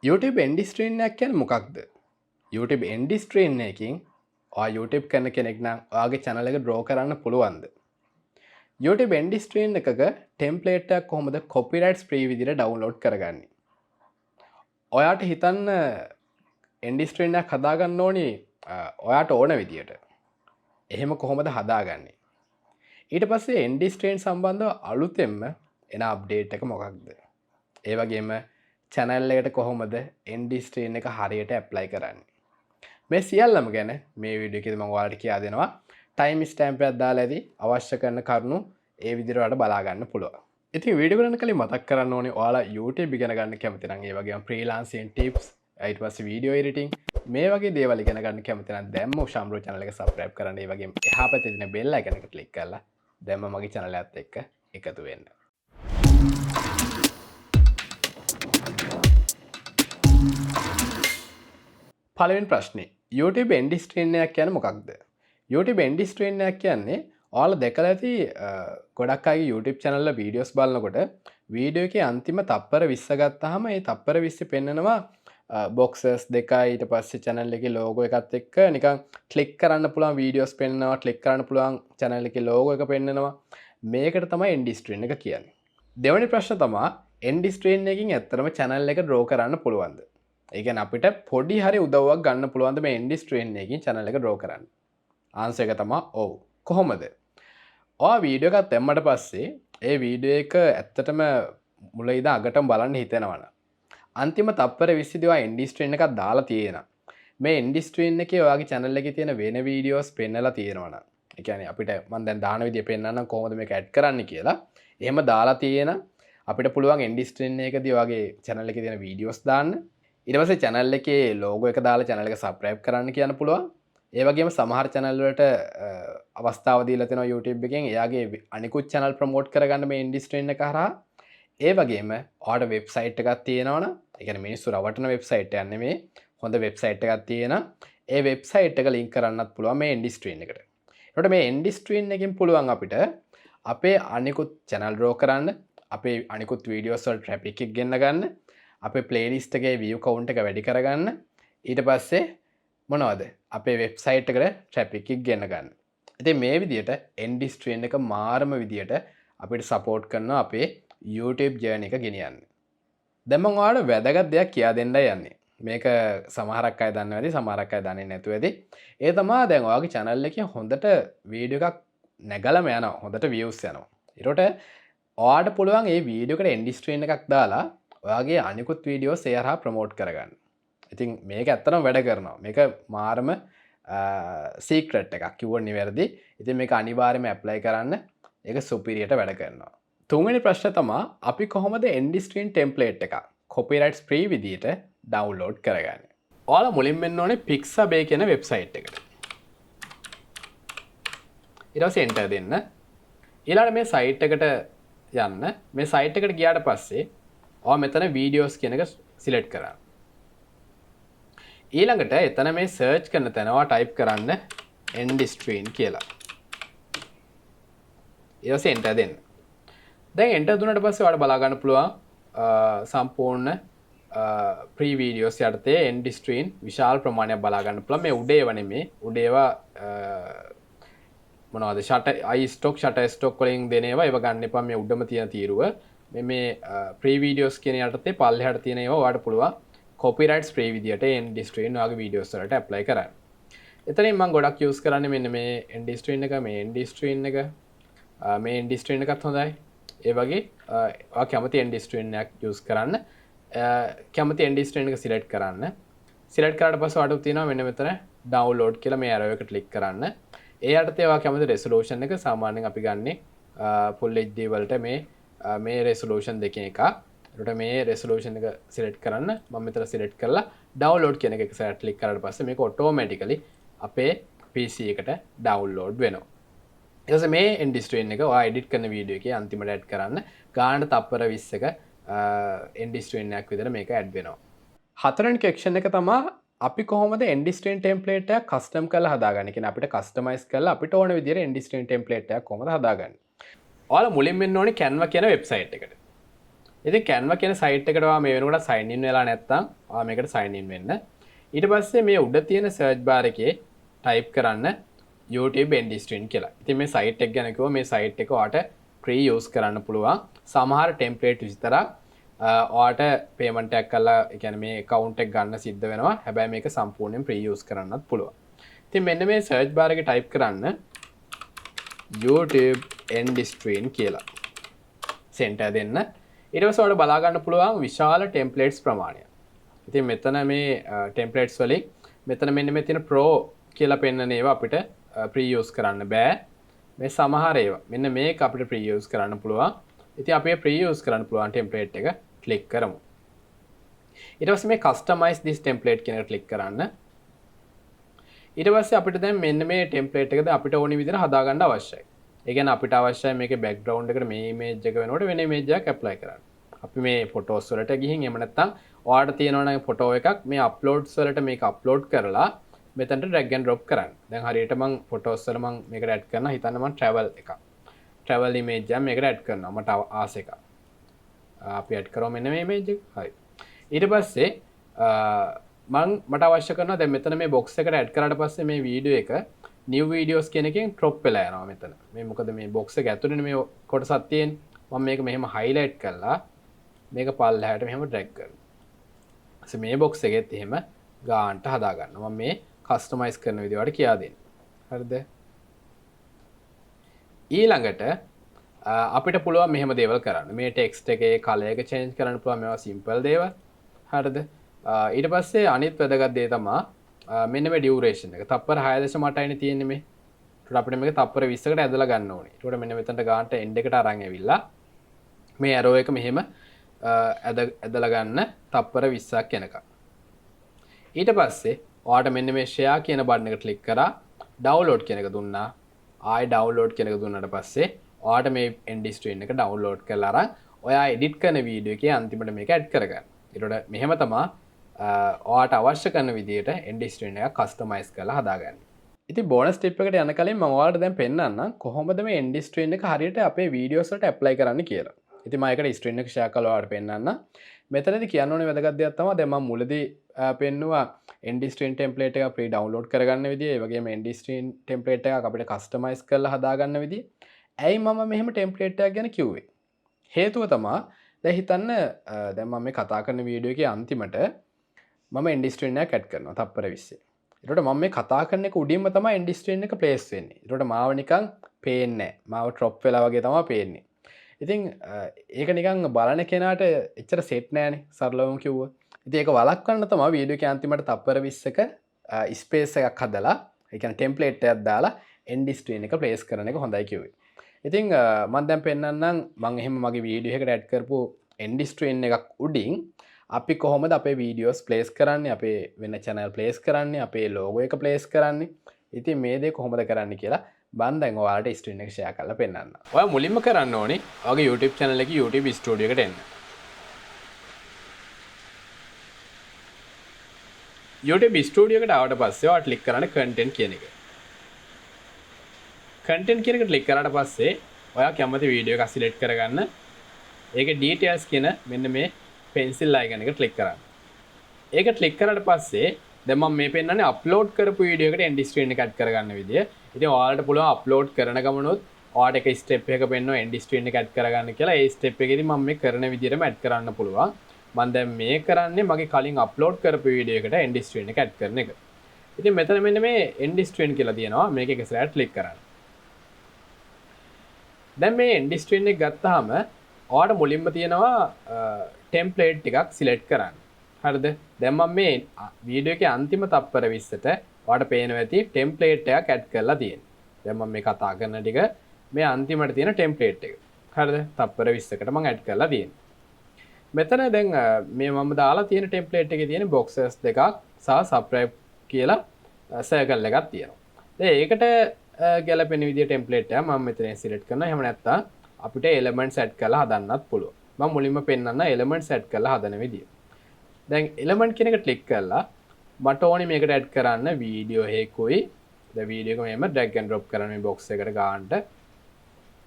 YouTube එන්ඩි ස්ට්‍රීන් එකක් කියන්නේ මොකක්ද? YouTube එන්ඩි ස්ට්‍රීන් එකකින් ඔයා YouTube කරන කෙනෙක් නම් ඔයාගේ channel එක draw කරන්න පුළුවන්ද? YouTube එන්ඩි ස්ට්‍රීන් එකක template එකක් කොහොමද copyrights free විදිහට download කරගන්නේ? ඔයාට හිතන්න එන්ඩි ස්ට්‍රීන් එකක් හදාගන්න ඕනි ඔයාට ඕන විදිහට. එහෙම කොහොමද හදාගන්නේ? ඊට පස්සේ එන්ඩි ස්ට්‍රීන් සම්බන්ධව අලුතෙන්ම එන අප්ඩේට් එක මොකක්ද? ඒ වගේම channel එකට කොහොමද එන්ඩි ස්ට්‍රීන් එක හරියට ඇප්ලයි කරන්නේ? මේ සියල්ලම ගැන මේ වීඩියෝ එකේදී මම ඔයාලට කියලා දෙනවා. ටයිම් ස්ටැම්ප් එකක් දාලා ඇති අවශ්‍ය කරන කරුණු ඒ විදිහට ඔයාලට බලා ගන්න පුළුවන්. ඉතින් වීඩියෝ කරන්න කලින් මතක් කරන්න ඕනේ ඔයාලා YouTube ඉගෙන ගන්න කැමති නම් ඒ වගේම freelancing tips ඊට පස්සේ video editing මේ වගේ දේවල් ඉගෙන ගන්න කැමති නම් දැම්ම උෂාම්රෝ channel එක subscribe කරන්න. ඒ වගේම එහා පැත්තේ තියෙන bell icon එක click කරලා දැම්ම මගේ channel එකත් එක්ක එකතු වෙන්න. පළවෙනි ප්‍රශ්නේ YouTube එන්ඩි ස්ට්‍රීන් එකක් කියන්නේ මොකක්ද? YouTube එන්ඩි ස්ට්‍රීන් එකක් කියන්නේ ඔයාලා දැකලා ඇති ගොඩක් අයගේ YouTube channel වල videos බලනකොට වීඩියෝ එකේ අන්තිම තප්පර 20 ගත්තාම ඒ තප්පර 20 පෙන්නනවා boxes දෙකයි ඊට පස්සේ channel එකේ logo එකත් එක්ක නිකන් click කරන්න පුළුවන් videos පෙන්නනවා click කරන්න පුළුවන් channel එකේ logo එක පෙන්නනවා මේකට තමයි එන්ඩි ස්ට්‍රීන් එක කියන්නේ. දෙවෙනි ප්‍රශ්න තමයි එන්ඩි ස්ට්‍රීන් එකකින් ඇත්තටම channel එක draw කරන්න පුළුවන්ද? ඒ කියන්නේ අපිට පොඩි හරි උදව්වක් ගන්න පුළුවන්ද මේ එන්ඩි ස්ට්‍රීන් එකකින් channel එක draw කරන්න? ආන්සර් එක තමයි ඔව්. කොහොමද? ඔයා වීඩියෝ එකක් දැම්මට පස්සේ ඒ වීඩියෝ එක ඇත්තටම මුල ඉඳන් අගටම බලන්න හිතෙනවනම් අන්තිම තප්පර 20 දී ඔයා එන්ඩි ස්ට්‍රීන් එකක් දාලා තියෙනවා. මේ එන්ඩි ස්ට්‍රීන් එකේ ඔයාගේ channel එකේ තියෙන වෙන වීඩියෝස් පෙන්නලා තියෙනවනම් ඒ කියන්නේ අපිට මම දැන් දාන විදිය පෙන්නන්නම් කොහොමද මේක ඇඩ් කරන්න කියලා. එහෙම දාලා තියෙන අපිට පුළුවන් එන්ඩි ස්ට්‍රීන් එකකදී ඔයාගේ channel එකේ තියෙන වීඩියෝස් දාන්න. ඊට පස්සේ channel එකේ logo එක දාලා channel එක subscribe කරන්න කියන්න පුළුවන්. ඒ වගේම සමහර channel වලට අවස්ථාව දීලා තියෙනවා YouTube එකෙන් එයාගේ අනිකුත් channel promote කරගන්න මේ එන්ඩි ස්ට්‍රීන් එක හරහා. ඒ වගේම ඔයාට website එකක් තියෙනවනම් ඒ කියන්නේ මිනිස්සු රවටන website එකක් නෙමෙයි හොඳ website එකක් තියෙනවා. ඒ website එක link කරන්නත් පුළුවන් මේ එන්ඩි ස්ට්‍රීන් එකට. ඒකට මේ එන්ඩි ස්ට්‍රීන් එකෙන් පුළුවන් අපිට අපේ අනිකුත් channel draw කරන්න, අපේ අනිකුත් videos වල traffic එක ගෙන්න ගන්න, අපේ playlist එකේ view count එක වැඩි කරගන්න, ඊට පස්සේ මොනවද? අපේ website එකට traffic එක ගෙන්න ගන්න. ඉතින් මේ විදිහට එන්ඩි ස්ට්‍රීන් එක මාරම විදිහට අපිට support කරනවා අපේ YouTube journey එක ගෙනියන්න. දැන් මම ඔයාලට වැදගත් දෙයක් කියා දෙන්නයි යන්නේ. මේක සමහරක් අය දන්නවා ඇති, සමහරක් අය දන්නේ නැතුව ඇති. ඒ තමයි දැන් ඔයාගේ channel එකේ හොඳට වීඩියෝ එකක් නැගලම යනවා. හොඳට views යනවා. ඊට ඔයාට පුළුවන් මේ වීඩියෝ එකට එන්ඩි ස්ට්‍රීන් එකක් දාලා ඔයාගේ අනිකුත් වීඩියෝස් ඒ හරහා ප්‍රමෝට් කරගන්න. ඉතින් මේක ඇත්තටම වැඩ කරනවා. මේක මාරම සීක්‍රට් එකක් කිව්වොත් නිවැරදි. ඉතින් මේක අනිවාර්යයෙන්ම ඇප්ලයි කරන්න. ඒක සුපිරියට වැඩ කරනවා. තුන්වෙනි ප්‍රශ්නේ තමයි අපි කොහොමද එන්ඩි ස්ට්‍රීන් ටෙම්ප්ලේට් එකක් copyrights free විදිහට download කරගන්නේ? ඔයාලා මුලින්ම එන්න ඕනේ Pixabay කියන වෙබ්සයිට් එකට. ඊට පස්සේ enter දෙන්න. ඊළඟට මේ site එකට යන්න. මේ site එකට ගියාට පස්සේ ඔයා මෙතන videos කියන එක select කරන්න. ඊළඟට එතන මේ search කරන තැන ඔයා type කරන්න එන්ඩි ස්ට්‍රීන් කියලා. ඊට පස්සේ enter දෙන්න. දැන් enter දුන්නාට පස්සේ ඔයාලට බලා ගන්න පුළුවන් සම්පූර්ණ ප්‍රී වීඩියෝස් යටතේ එන්ඩි ස්ට්‍රීන් විශාල ප්‍රමාණයක් බලා ගන්න පුළුවන්. මේ උඩ ඒවා නෙමේ. උඩ ඒවා මොනවද? shutter stock වලින් දෙන ඒවා ඒවා ගන්න එපා. මේ උඩම තියෙන තීරුව. මේ ප්‍රී වීඩියෝස් කියන යටතේ පල්ලෙහාට තියෙන ඒවා ඔයාලට පුළුවන් copyrights free විදියට එන්ඩි ස්ට්‍රීන් වගේ වීඩියෝස් වලට apply කරන්න. එතනින් මම ගොඩක් use කරන්නේ මෙන්න මේ එන්ඩි ස්ට්‍රීන් එක, මේ එන්ඩි ස්ට්‍රීන් එක, මේ එන්ඩි ස්ට්‍රීන් එකත් හොඳයි. ඒ වගේ ඔයා කැමති එන්ඩි ස්ට්‍රීන් එකක් use කරන්න. කැමති එන්ඩි ස්ට්‍රීන් එක select කරන්න. select කරාට පස්සේ ඔයාලට තියෙනවා මෙන්න මෙතන download කියලා මේ arrow එක click කරන්න. ඒ යටතේ ඔයා කැමති resolution එක සාමාන්‍යයෙන් අපි ගන්නේ full HD වලට මේ resolution දෙකෙන් එකක්. ඒකට මේ resolution එක select කරන්න. මම මෙතන select කරලා download කියන එක සැරට click කරාට පස්සේ මේක automatically අපේ PC එකට download වෙනවා. ඊට පස්සේ මේ එන්ඩි ස්ට්‍රීන් එක ඔයා edit කරන වීඩියෝ එකේ අන්තිමට add කරන්න. ගානට තප්පර 20ක එන්ඩි ස්ට්‍රීන් එකක් විතර මේක add වෙනවා. හතරවෙනි section එක තමයි අපි කොහොමද එන්ඩි ස්ට්‍රීන් ටෙම්ප්ලේට් එකක් custom කරලා හදාගන්නේ. කියන්නේ අපිට customize කරලා අපිට ඕන විදිහට එන්ඩි ස්ට්‍රීන් ටෙම්ප්ලේට් එකක් කොහොමද හදාගන්නේ. ඔයාලා මුලින්ම එන්න ඕනේ Canva කියන වෙබ්සයිට් එකට. ඉතින් Canva කියන සයිට් එකට ඔයා මේ වෙනකොට sign in වෙලා නැත්නම් ඔයා මේකට sign in වෙන්න. ඊට පස්සේ මේ උඩ තියෙන search bar එකේ type කරන්න YouTube Endstream කියලා. ඉතින් මේ site එක ගැන කිව්වා මේ site එක ඔයාට free use කරන්න පුළුවන්. සමහර template විතරක් ඔයාට payment එකක් කරලා ඒ කියන්නේ මේ account එක ගන්න සිද්ධ වෙනවා. හැබැයි මේක සම්පූර්ණයෙන් free use කරන්නත් පුළුවන්. ඉතින් මෙන්න මේ search bar එකේ type කරන්න YouTube Endstream කියලා. center දෙන්න. ඊට පස්සේ ඔයාලට බලා ගන්න පුළුවන් විශාල templates ප්‍රමාණය. ඉතින් මෙතන මේ templates වලින් මෙතන මෙන්න මේ තියෙන pro කියලා පෙන්නන ඒවා අපිට free use කරන්න බෑ. මේ සමහර ඒවා මෙන්න මේක අපිට free use කරන්න පුළුවන්. ඉතින් අපි free use කරන්න පුළුවන් template එක click කරමු. ඊට පස්සේ මේ customize this template කියන එක click කරන්න. ඊට පස්සේ අපිට දැන් මෙන්න මේ template එකද අපිට ඕනි විදිහට හදා ගන්න අවශ්‍යයි. ඒ කියන්නේ අපිට අවශ්‍යයි මේකේ background එකට මේ image එක වෙනකොට වෙන image එකක් apply කරන්න. අපි මේ photos වලට ගිහින් එහෙම නැත්නම් ඔයාලට තියෙනවා නම් photo එකක් මේ uploads වලට මේක upload කරලා මෙතනට drag and drop කරන්න. දැන් හරියට මම photos වල මම මේකට add කරනවා. හිතන්න මම travel එකක්. travel image එකක් මේකට add කරනවා. මට ආස එකක්. අපි add කරමු මෙන්න මේ image එක. හරි. ඊට පස්සේ මට අවශ්‍ය කරනවා දැන් මෙතන මේ box එකට add කරාට පස්සේ මේ වීඩියෝ එක new videos කියන එකෙන් crop වෙලා යනවා මෙතන. මේ මොකද මේ box එක ඇතුළේනේ මේ කොටසක් තියෙන්නේ. මම මේක මෙහෙම highlight කරලා මේක පල්ලෙහාට මෙහෙම drag කරනවා. ඊට මේ box එකෙත් එහෙම ගානට හදා ගන්නවා. මම මේ customize කරන විදිහ වලට කියා දෙන්න. හරිද? ඊළඟට අපිට පුළුවන් මෙහෙම දේවල් කරන්න. මේ text එකේ color එක change කරන්න පුළුවන්. මේවා simple දේවල්. හරිද? ඊට පස්සේ අනිත් වැදගත් දේ තමයි මෙන්න මේ duration එක. තප්පර 6.8යිනේ තියෙන්නේ මේ. ඒකට අපිට මේක තප්පර 20කට ඇදලා ගන්න ඕනේ. ඒකට මෙන්න මෙතනට ගානට end එකට අරන් ඇවිල්ලා මේ arrow එක මෙහෙම ඇදලා ගන්න තප්පර 20ක් යනකම්. ඊට පස්සේ ඔයාට මෙන්න මේ share කියන බටන් එක ක්ලික් කරා download කියන එක දුන්නා. ආයෙ download කියන එක දුන්නාට පස්සේ ඔයාට මේ Endstream එක download කරලා අරන් ඔයා edit කරන වීඩියෝ එකේ අන්තිමට මේක add කරගන්න. ඊට මෙහෙම තමයි ඔයාට අවශ්‍ය කරන විදිහට Endstream එක customize කරලා හදාගන්න. ඉතින් bonus tip එකට යන කලින් මම ඔයාලට දැන් පෙන්නන්නම් කොහොමද මේ Endstream එක හරියට අපේ videos වලට apply කරන්න කියලා. ඉතින් මම ඒකට screen එක share කරලා ඔයාලට පෙන්නන්නම්. මෙතනදී කියන්න ඕනේ වැදගත් දෙයක් තමයි දැන් මම මුලදී පෙන්නුවා Endstream template එක free download කරගන්න විදිය. ඒ වගේම Endstream template එකක් අපිට customize කරලා හදාගන්න විදිය. ඇයි මම මෙහෙම template එකක් ගැන කිව්වේ? හේතුව තමයි දැන් හිතන්න දැන් මම මේ කතා කරන වීඩියෝ එකේ අන්තිමට මම Endstream එකක් add කරනවා තප්පර 20. ඒකට මම මේ කතා කරන එක උඩින්ම තමයි Endstream එක place වෙන්නේ. ඒකට මාව නිකන් පේන්නේ නැහැ. මාව drop වෙලා වගේ තමයි පේන්නේ. ඉතින් ඒක නිකන් බලන කෙනාට එච්චර සෙට් නෑනේ සරලවම කිව්වොත්. ඉතින් ඒක වළක්වන්න තමයි වීඩියෝ එකේ අන්තිමට තප්පර 20ක ස්පේස් එකක් හදලා ඒ කියන්නේ ටෙම්ප්ලේට් එකක් දාලා Endstream එක ප්ලේස් කරන එක හොඳයි කිව්වේ. ඉතින් මම දැන් පෙන්නන්නම් මම එහෙම මගේ වීඩියෝ එකකට ඇඩ් කරපු Endstream එකක් උඩින් අපි කොහොමද අපේ වීඩියෝස් ප්ලේස් කරන්නේ අපේ වෙන channel ප්ලේස් කරන්නේ අපේ logo එක ප්ලේස් කරන්නේ. ඉතින් මේ දේ කොහොමද කරන්න කියලා මම දැන් ඔයාලට ස්ක්‍රීන් එක ෂෙයා කරලා පෙන්නන්න. ඔයා මුලින්ම කරන්න ඕනේ ඔයාගේ YouTube channel එකේ YouTube studio එකට එන්න. YouTube studio එකට ආවට පස්සේ ඔයා ක්ලික් කරන්න content කියන එක. content කියන එක ක්ලික් කරාට පස්සේ ඔයා කැමති වීඩියෝ එකක් සිලෙක්ට් කරගන්න. ඒකේ details කියන මෙන්න මේ pencil icon එක ක්ලික් කරන්න. ඒක ක්ලික් කරාට පස්සේ දැන් මම මේ පෙන්නන්නේ අප්ලෝඩ් කරපු වීඩියෝ එකට Endstream එක ඇඩ් කරගන්න විදිය. ඉතින් ඔයාලට පුළුවන් අප්ලෝඩ් කරන ගමනොත් ඔයාලට එක ස්ටෙප් එකක පෙන්නනවා Endstream එක ඇඩ් කරගන්න කියලා. ඒ ස්ටෙප් එකේදී මම මේ කරන විදියටම ඇඩ් කරන්න පුළුවන්. මම දැන් මේ කරන්නේ මගේ කලින් අප්ලෝඩ් කරපු වීඩියෝ එකට Endstream එක ඇඩ් කරන එක. ඉතින් මෙතන මෙන්න මේ Endstream කියලා තියෙනවා. මේක එක සැරයක් ක්ලික් කරන්න. දැන් මේ Endstream එක ගත්තාම ඔයාලට මුලින්ම තියෙනවා ටෙම්ප්ලේට් ටිකක් සිලෙක්ට් කරන්න. හරිද? දැන් මම මේ වීඩියෝ එකේ අන්තිම තප්පර 20ට ඔයාලට පේනවා ඇති ටෙම්ප්ලේට් එකක් ඇඩ් කරලා තියෙනවා. දැන් මම මේ කතා කරන ටික මේ අන්තිමට තියෙන ටෙම්ප්ලේට් එක. හරිද? තප්පර 20කට මම ඇඩ් කරලා තියෙනවා. මෙතන දැන් මේ මම දාලා තියෙන ටෙම්ප්ලේට් එකේ තියෙන boxes දෙකක් සහ subscribe කියලා circle එකක් තියෙනවා. දැන් ඒකට ගැලපෙන විදිහට ටෙම්ප්ලේට් එක මම මෙතන සිලෙක්ට් කරනවා. එහෙම නැත්නම් අපිට elements add කරලා හදන්නත් පුළුවන්. මම මුලින්ම පෙන්නන්න elements add කරලා හදන විදිය. දැන් element කියන එක ක්ලික් කරලා මට ඕනේ මේකට add කරන්න වීඩියෝ එකකුයි. දැන් වීඩියෝ එක මෙහෙම drag and drop කරන්න මේ box එකට ගන්නට.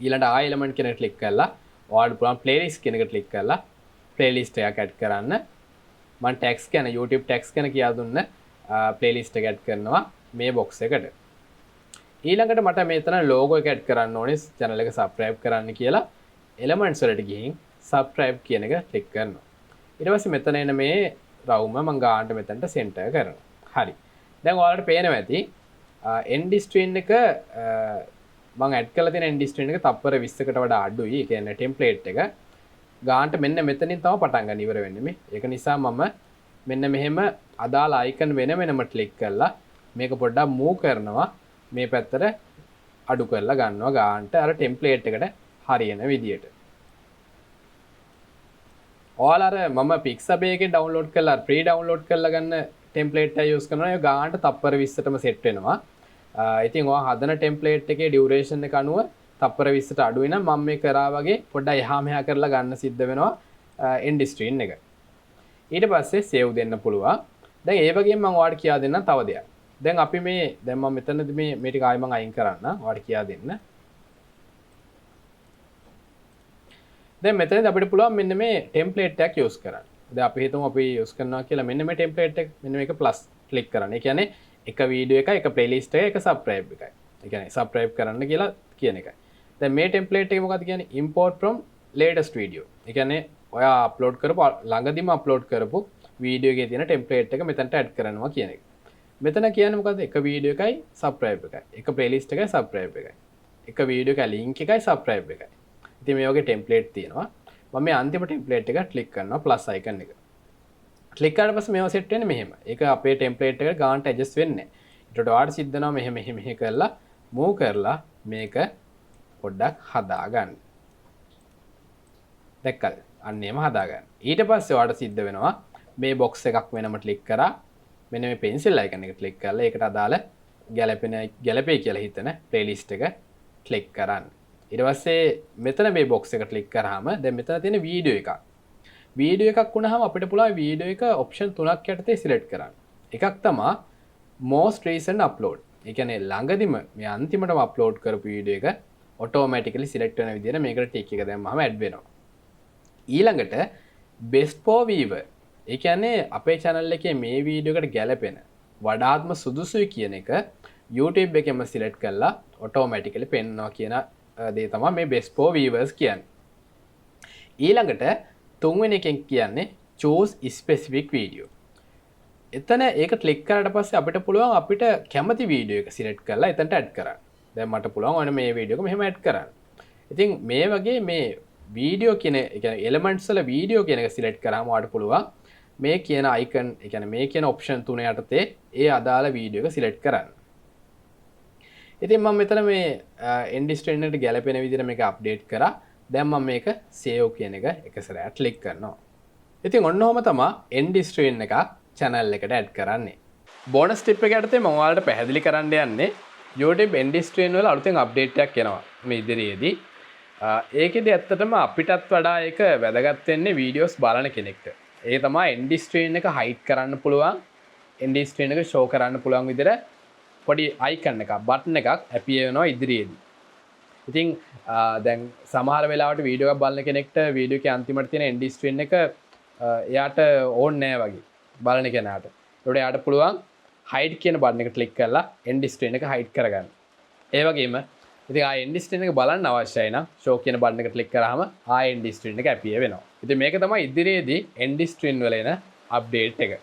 ඊළඟට ආ element කියන එක ක්ලික් කරලා ඔයාලට පුළුවන් playlist කියන එක ක්ලික් කරලා ප්ලේලිස්ට් එකක් ඇඩ් කරන්න. මම ටැග්ස් ගැන YouTube ටැග්ස් ගැන කියලා දුන්න ප්ලේලිස්ට් එක ඇඩ් කරනවා මේ බොක්ස් එකට. ඊළඟට මට මෙතන ලෝගෝ එක ඇඩ් කරන්න ඕනේ channel එක subscribe කරන්න කියලා elements වලට ගිහින් subscribe කියන එක ක්ලික් කරනවා. ඊට පස්සේ මෙතන එන මේ රවුම මම ගානට මෙතනට center කරනවා. හරි. දැන් ඔයාලට පේනවා ඇති end string එක මම ඇඩ් කරලා තියෙන end string එක තප්පර 20කට වඩා අඩුයි. ඒ කියන්නේ template එක ගානට මෙන්න මෙතනින් තමයි පටන් ගන්න ඉවර වෙන්නේ මේ. ඒක නිසා මම මෙන්න මෙහෙම අදාළ icon වෙනම ක්ලික් කරලා මේක පොඩ්ඩක් move කරනවා. මේ පැත්තට අඩු කරලා ගන්නවා ගානට අර ටෙම්ප්ලේට් එකට හරියන විදියට. ඔයාලා අර මම Pixabay එකේ ඩවුන්ලෝඩ් කරලා ප්‍රී ඩවුන්ලෝඩ් කරලා ගන්න ටෙම්ප්ලේට් එක යූස් කරනවා. ඒ ගානට තප්පර 20ටම සෙට් වෙනවා. ඉතින් ඔයා හදන ටෙම්ප්ලේට් එකේ ඩියුරේෂන් එක අනුව තප්පර 20ට අඩු වෙනම් මම මේ කරා වගේ පොඩ්ඩක් එහා මෙහා කරලා ගන්න සිද්ධ වෙනවා end string එක. ඊට පස්සේ save දෙන්න පුළුවන්. දැන් ඒ වගේම මම ඔයාලට කියා දෙන්නම් තව දෙයක්. දැන් අපි මේ දැන් මම මෙතනදී මේ ටික ආයෙ මම අයින් කරන්න ඔයාලට කියා දෙන්න. දැන් මෙතනදී අපිට පුළුවන් මෙන්න මේ ටෙම්ප්ලේට් එකක් යූස් කරන්න. දැන් අපි හිතමු අපි යූස් කරනවා කියලා මෙන්න මේ ටෙම්ප්ලේට් එක මෙන්න මේක ප්ලස් ක්ලික් කරන්න. ඒ කියන්නේ එක වීඩියෝ එකයි එක ප්ලේලිස්ට් එකයි එක සබ්ස්ක්‍රයිබ් එකයි. ඒ කියන්නේ සබ්ස්ක්‍රයිබ් කරන්න කියලා කියන එකයි. දැන් මේ ටෙම්ප්ලේට් එක මොකක්ද කියන්නේ import from latest video. ඒ කියන්නේ ඔයා අප්ලෝඩ් කරපු ළඟදීම අප්ලෝඩ් කරපු වීඩියෝ එකේ තියෙන ටෙම්ප්ලේට් එක මෙතනට ඇඩ් කරනවා කියන එක. මෙතන කියන්නේ මොකද්ද? එක වීඩියෝ එකයි සබ්ස්ක්‍රයිබ් එකයි. එක ප්ලේලිස්ට් එකයි සබ්ස්ක්‍රයිබ් එකයි. එක වීඩියෝ එකයි ලින්ක් එකයි සබ්ස්ක්‍රයිබ් එකයි. ඉතින් මේ වගේ ටෙම්ප්ලේට් තියෙනවා. මම මේ අන්තිම ටෙම්ප්ලේට් එක ක්ලික් කරනවා ප්ලස් අයිකන් එක. ක්ලික් කරලා පස්සේ මේව සෙට් වෙන්නේ මෙහෙම. ඒක අපේ ටෙම්ප්ලේට් එකට ගානට ඇඩ්ජස්ට් වෙන්නේ නැහැ. ඊට ඔයාලට සිද්ධ වෙනවා මෙහෙ කරලා මූව් කරලා මේක පොඩ්ඩක් හදාගන්න. දැක්කද? අන්න එහෙම හදාගන්න. ඊට පස්සේ ඔයාලට සිද්ධ වෙනවා මේ බොක්ස් එකක් වෙනම ක්ලික් කරා මෙන්න මේ pencil icon එක ක්ලික් කරලා ඒකට අදාළ ගැලපේ කියලා හිතන playlist එක ක්ලික් කරන්න. ඊට පස්සේ මෙතන මේ box එක ක්ලික් කරාම දැන් මෙතන තියෙන වීඩියෝ එකක්. වීඩියෝ එකක් වුණාම අපිට පුළුවන් වීඩියෝ එක option තුනක් යටතේ select කරන්න. එකක් තමයි most recent upload. ඒ කියන්නේ ළඟදිම මේ අන්තිමටම upload කරපු වීඩියෝ එක automatically select වෙන විදිහට මේකට tick එක දැම්මම add වෙනවා. ඊළඟට best for viewer. ඒ කියන්නේ අපේ channel එකේ මේ වීඩියෝ එකට ගැලපෙන වඩාත්ම සුදුසුයි කියන එක YouTube එකෙන්ම select කරලා automatically පෙන්වනවා කියන දේ තමයි මේ best for viewers කියන්නේ. ඊළඟට තුන්වෙනි එකෙන් කියන්නේ choose specific video. එතන ඒක ක්ලික් කරාට පස්සේ අපිට පුළුවන් අපිට කැමති වීඩියෝ එක select කරලා එතනට add කරන්න. දැන් මට පුළුවන් ඔන්න මේ වීඩියෝ එක මෙහෙම add කරන්න. ඉතින් මේ වගේ මේ වීඩියෝ කියන ඒ කියන්නේ elements වල වීඩියෝ කියන එක select කරාම ඔයාලට පුළුවන් මේ කියන icon ඒ කියන්නේ මේ කියන option තුන යටතේ ඒ අදාළ වීඩියෝ එක select කරන්න. ඉතින් මම මෙතන මේ end string එකට ගැලපෙන විදිහට මේක update කරා. දැන් මම මේක save කියන එක එක සැරයක් click කරනවා. ඉතින් ඔන්න ඔහම තමයි end string එකක් channel එකට add කරන්නේ. bonus tip එක යටතේ මම ඔයාලට පැහැදිලි කරන්න යන්නේ YouTube end string වල අලුතෙන් update එකක් එනවා මේ ඉදිරියේදී. ඒකෙදි ඇත්තටම අපිටත් වඩා ඒක වැදගත් වෙන්නේ videos බලන කෙනෙක්ට. ඒ තමයි end string එක hide කරන්න පුළුවන් end string එක show කරන්න පුළුවන් විදිහට පොඩි icon එකක් button එකක් appear වෙනවා ඉදිරියේදී. ඉතින් දැන් සමහර වෙලාවට වීඩියෝ එකක් බලන කෙනෙක්ට වීඩියෝ එකේ අන්තිමට තියෙන end string එක එයාට ඕනේ නැහැ වගේ බලන කෙනාට. ඒකට එයාට පුළුවන් hide කියන button එක click කරලා end string එක hide කරගන්න. ඒ වගේම ඉතින් ආ end string එක බලන්න අවශ්‍යයි නම් show කියන button එක click කරාම ආ end string එක appear වෙනවා. ඉතින් මේක තමයි ඉදිරියේදී end string වල එන update එක.